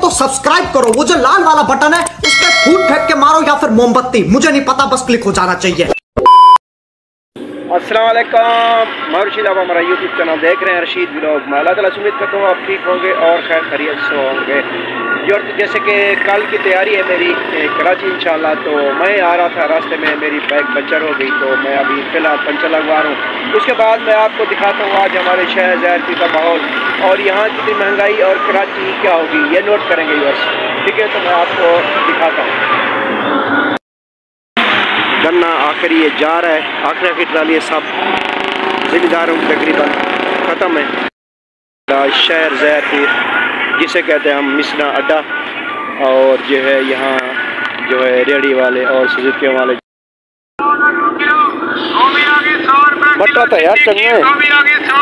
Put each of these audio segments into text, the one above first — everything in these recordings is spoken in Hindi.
तो सब्सक्राइब करो, वो जो लाल वाला बटन है उस पर फूट फेंक के मारो या फिर मोमबत्ती, मुझे नहीं पता, बस क्लिक हो जाना चाहिए। अस्सलाम वालेकुम, मैं रशीद, आप हमारा यूट्यूब चैनल देख रहे हैं रशीद व्लॉग। मैं अल्लाह ताला से उम्मीद करता हूँ आप ठीक होंगे और खैर खैरियत से होंगे। और जैसे कि कल की तैयारी है मेरी कराची इंशाल्लाह, तो मैं आ रहा था, रास्ते में मेरी बाइक पंचर हो गई, तो मैं अभी फ़िलहाल पंचर लगवा रहा हूँ। उसके बाद मैं आपको दिखाता हूँ आज हमारे शहर ज़हरपीर का माहौल और यहाँ कितनी महंगाई और कराची क्या होगी, ये नोट करेंगे बस, ठीक है। तो मैं आपको दिखाता हूँ। गन्ना आखिर ये जा रहा है, आखिर ट्राली सब जिम्मेदारों की तकरीबन ख़त्म है। शहर ज़हरपीर जिसे कहते हैं हम मिसना अड्डा, और जो है यहाँ जो है रेडी वाले और सुजुकी वाले मट्टा था यार, चंगा है ये, 100 किलो है, 100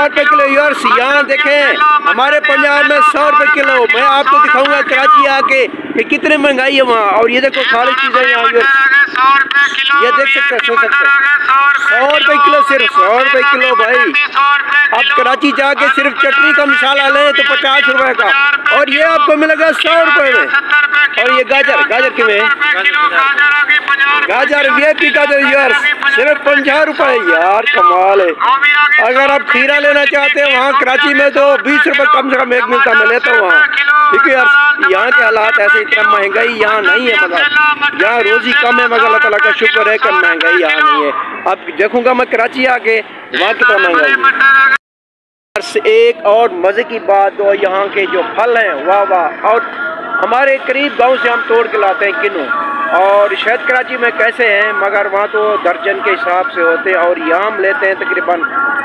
रुपये किलो। यार यहाँ देखें हमारे पंजाब में 100 रुपये किलो। मैं आपको दिखाऊंगा कराची आके कि कितने महंगाई है वहाँ। और ये देखो खाली चीज़ें यहाँ, ये देख सकते हैं, 100 रुपये किलो, सिर्फ 100 रुपये किलो भाई। अब कराची जाके सिर्फ चटनी का मसाला लें तो 50 रुपए का, और ये आपको मिलेगा 100 रुपये में। और ये गाजर कितने है? गाजर VIP गाजर यार सिर्फ 50 रुपये। यार कमाल है। अगर आप खीरा लेना चाहते हैं वहाँ कराची में तो 20 रुपये कम से कम एक मिलता, मैं लेता हूँ वहाँ, ठीक है यार। यहाँ के हालात ऐसे, इतना महंगाई यहाँ नहीं है, मगर यहाँ रोज़ी कम है, मगर अल्लाह ताला का शुक्र है कि महंगाई यहाँ नहीं है। अब देखूँगा मैं कराची आके वहाँ कितना महंगाई है। एक और मज़े की बात, तो यहाँ के जो फल हैं वाह वाह, और हमारे करीब गांव से हम तोड़ के लाते हैं किन्नू, और शायद कराची में कैसे हैं, मगर वहाँ तो दर्जन के हिसाब से होते हैं, और यहाँ हम लेते हैं तकरीबन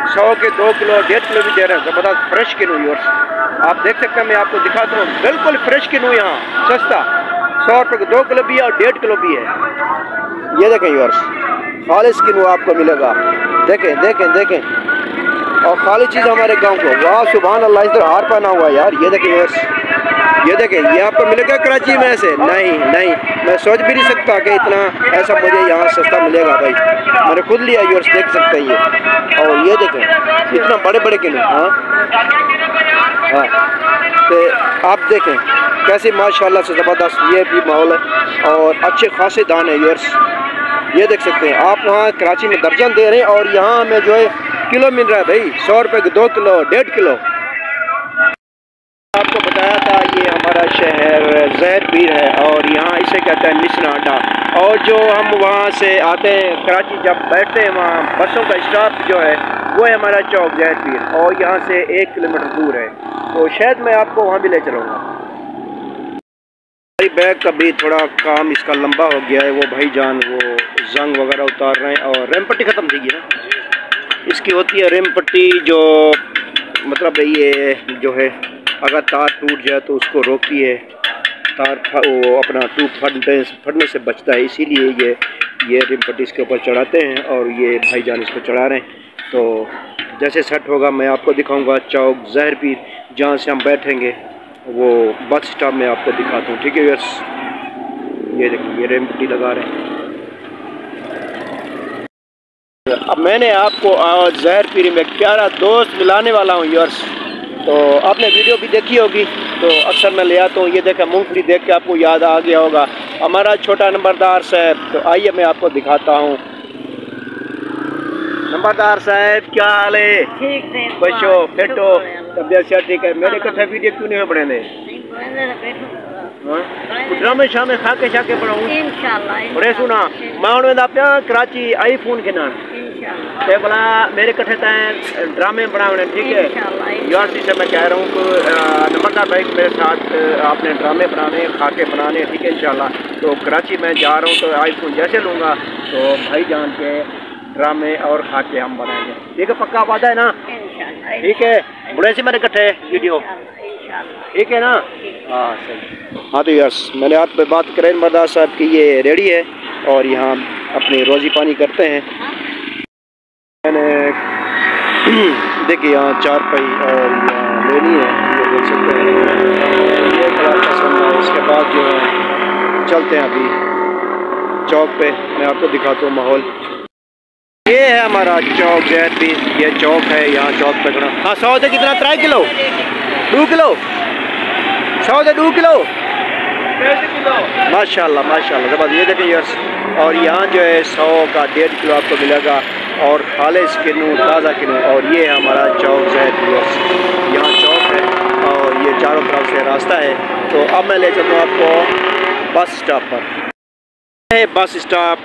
100 के 2 किलो 1.5 किलो भी दे रहे हैं, ज़बरदस्त फ्रेश किन्नू। योर्स आप देख सकते हैं, मैं आपको दिखाता हूँ, बिल्कुल फ्रेश किन्नू यहाँ सस्ता, 100 रुपये के 2 किलो भी है और 1.5 किलो भी है। ये देखें योर्स, खालिश किन्नू आपको मिलेगा, देखें देखें देखें, और खाली चीज़ हमारे गांव को, वाह सुभान अल्लाह। इधर हार पहना हुआ है यार, ये देखें योर्स, ये देखें, ये आपको मिलेगा कराची में ऐसे नहीं, मैं सोच भी नहीं सकता कि इतना ऐसा मुझे यहाँ सस्ता मिलेगा भाई। मैंने खुद लिया योर्स, देख सकते हैं ये, और ये देखें इतना बड़े बड़े किलो। हाँ, तो आप देखें कैसे माशाल्लाह से ज़बरदस्त ये भी माहौल है, और अच्छे खासे दान है योर्स, ये देख सकते हैं आप। वहाँ कराची में दर्जन दे रहे हैं और यहाँ हमें जो है किलो मिल रहा है भाई, 100 रुपये के 2 किलो 1.5 किलो। आपको बताया था ये हमारा शहर ज़हरपीर है, और यहाँ इसे कहते हैं मिसना अड्डा। और जो हम वहाँ से आते हैं कराची, जब बैठते हैं वहाँ बसों का स्टॉप जो है वो है हमारा चौक ज़हरपीर, और यहाँ से 1 किलोमीटर दूर है, तो शायद मैं आपको वहाँ भी ले चलूँगा। मेरी बैग का भी थोड़ा काम इसका लंबा हो गया है, वो भाईजान वो जंग वगैरह उतार रहे हैं, और रेम पट्टी ख़त्म थी ना, इसकी होती है रेम पट्टी, जो मतलब ये जो है अगर तार टूट जाए तो उसको रोकती है, तार वो अपना टूट फटने से बचता है, इसीलिए ये रेम पट्टी इसके ऊपर चढ़ाते हैं, और ये भाईजान इसको चढ़ा रहे हैं। तो जैसे सेट होगा मैं आपको दिखाऊंगा चौक ज़हरपीर, जहाँ से हम बैठेंगे वो बस स्टॉप में आपको दिखाता हूँ, ठीक है। यस ये देखिए ये रेम पट्टी लगा रहे हैं। अब मैंने आपको ज़हरपीर में एक प्यारा दोस्त मिलाने वाला हूँ यर्स, तो आपने वीडियो भी देखी होगी, तो अक्सर मैं ले आता हूँ। ये देखा मूंगफली देख के आपको याद आ गया होगा हमारा छोटा नंबरदार साहब, तो आइए मैं आपको दिखाता हूँ। नंबरदार साहब क्या हाल है? ठीक है, बचो फिटो तबियत से ठीक है। मेरे कट्ठे वीडियो क्यों नहीं बने थे? ड्रामे शामे खाके शाके बनाऊं इंशाल्लाह। बड़े सुना मैं उन्हें आपने कराची आई फोन के नाम ते बोला मेरे कट्ठे तय ड्रामे बनाने, ठीक है यार। से मैं कह रहा हूँ कि नंबरदार भाई मेरे साथ आपने ड्रामे बनाने, खाके बनाने, ठीक है इंशाल्लाह। तो कराची मैं जा रहा हूँ, तो आईफोन जैसे लूँगा तो भाईजान के ड्रामे और खाके हम बनाएंगे, ठीक है, पक्का वादा है ना? ठीक है, बड़े से मेरे कट्ठे वीडियो, ठीक है ना? हाँ सही। हाँ तो यस मैंने आप पे बात करें नंबरदार साहब की, ये रेडी है और यहाँ अपनी रोज़ी पानी करते हैं। मैंने देखिए यहाँ 4 पाई और यहाँ लेनी है, ये देख सकते हैं, ये बड़ा पसंद है। उसके बाद जो है चलते हैं अभी चौक पे, मैं आपको दिखाता हूँ माहौल। ये है हमारा चौक जैद भी, ये चौक है, यहाँ चौक पे खड़ा। हाँ 100 से कितना 3 किलो 2 किलो 100 से 2 किलो माशाल्लाह माशाल्लाह ज़बरदस्त। ये देखें यर्स, और यहाँ जो है 100 का 1.5 किलो आपको मिलेगा और खालिस किन्नू ताज़ा किन्नू। और ये है हमारा चौक जैद यर्स, यहाँ चौक है और ये चारों तरफ से रास्ता है। तो अब मैं ले चलता हूँ आपको बस स्टॉप पर। है बस स्टॉप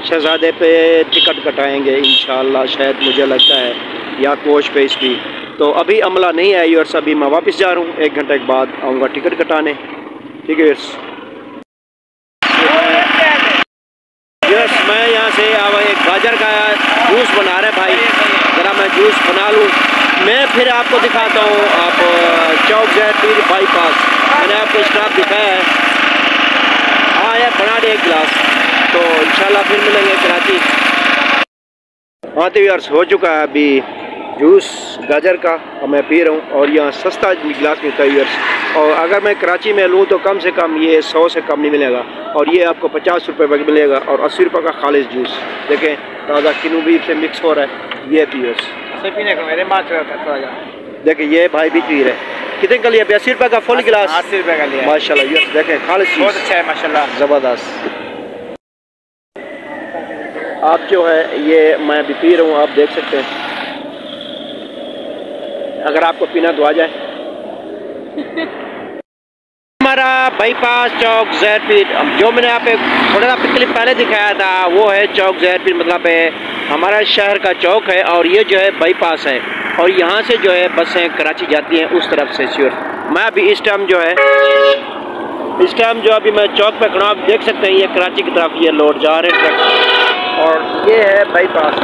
शहजादे पे टिकट कटाएंगे इंशाल्लाह, शायद मुझे लगता है, या कोच पे इसकी। तो अभी अमला नहीं आई और अभी मैं वापस जा रहा हूँ, 1 घंटे के बाद आऊँगा टिकट कटाने। ठीक है यस, मैं यहाँ से अब एक गाजर का जूस बना रहे भाई, ज़रा मैं जूस बना लूँ, मैं फिर आपको दिखाता हूँ। आप चौक जैद बाईपास मैंने आपको स्टॉप दिखाया है। हाँ यार बना दे 1 गिलास, तो इंशाल्लाह फिर मिलेंगे कराची। हाँ तो यार हो चुका है अभी जूस गाजर का, और मैं पी रहा हूँ। और यहाँ सस्ता गिलास मिलता है यार, और अगर मैं कराची में लूँ तो कम से कम ये 100 से कम नहीं मिलेगा, और ये आपको 50 रुपये का मिलेगा, और 80 रुपये का खालिस जूस। देखें ताज़ा किन्नू भी से मिक्स हो रहा है, ये पियो पीने को मेरे माँ। देखिए ये भाई भी पी रहे, कितने का लिया? 82 रुपये का फुल गिलास, 80 रुपये का लिया माशाल्लाह। यस देखें खालिस बहुत अच्छा है माशाल्लाह, ज़बरदस्त। आप जो है ये मैं भी पी रहा हूँ, आप देख सकते हैं, अगर आपको पीना तो आ जाए। हमारा बाईपास चौक जैद पीर, जो मैंने आप एक थोड़ा सा क्लिप पहले दिखाया था, वो है चौक जैद पीर, मतलब हमारा शहर का चौक है, और ये जो है बाईपास है, और यहाँ से जो है बसें कराची जाती हैं उस तरफ से। श्योर मैं अभी इस टाइम जो अभी मैं चौक पे खड़ा, आप देख सकते हैं ये कराची की तरफ ये लोड जा रहे हैं ट्रक, और ये है बाईपास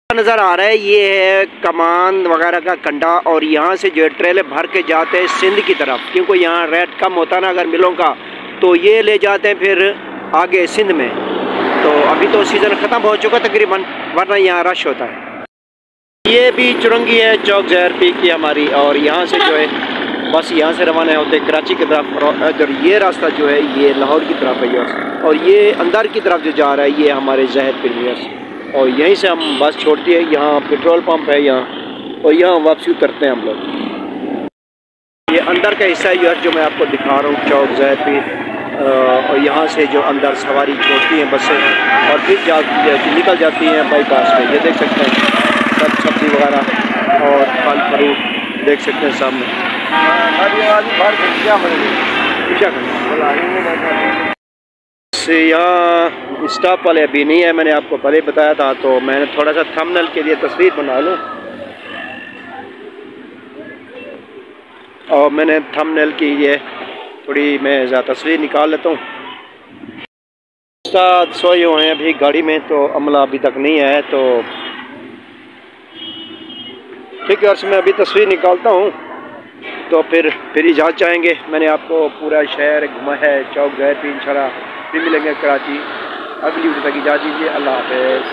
नज़र आ रहा है, ये है कमान वगैरह का कंडा, और यहाँ से जो है ट्रेले भर के जाते हैं सिंध की तरफ, क्योंकि यहाँ रेट कम होता ना अगर मिलों का, तो ये ले जाते हैं फिर आगे सिंध में। तो अभी तो सीज़न ख़त्म हो चुका तकरीबन, वरना यहाँ रश होता है। ये भी चुरंगी है चौक जैद पीर की हमारी, और यहाँ से जो है बस यहाँ से रवाना होते कराची की तरफ, और ये रास्ता जो है ये लाहौर की तरफ है यस, और ये अंदर की तरफ जो जा रहा है ये हमारे जैद पीर यस, और यहीं से हम बस छोड़ती है। यहाँ पेट्रोल पंप है यहाँ, और यहाँ वापसी उतरते हैं हम लोग। ये अंदर का हिस्सा है यार जो मैं आपको दिखा रहा हूँ चौक जैद पीर, और यहाँ से जो अंदर सवारी छोड़ती हैं बसें, और फिर निकल जाती हैं बाईपास में। ये देख सकते हैं सब सब्ज़ी वगैरह और फल फ्रूट देख सकते हैं सामने। यहाँ स्टाफ वाले अभी नहीं है, मैंने आपको पहले बताया था, तो मैंने थोड़ा सा थंबनेल के लिए तस्वीर बना लूँ, और मैंने थंबनेल की ये थोड़ी मैं ज़्यादा तस्वीर निकाल लेता हूँ। साथ सोए हुए हैं अभी गाड़ी में, तो अमला अभी तक नहीं आया, तो ठीक है अर्श मैं अभी तस्वीर निकालता हूँ, तो फिर इजाज़त चाहेंगे। मैंने आपको पूरा शहर घुमा है चौक जैद पीर, इंशाल्लाह फिर मिलेंगे कराची। अगली वीडियो तक इजाज़त दीजिए, अल्लाह हाफ़िज़।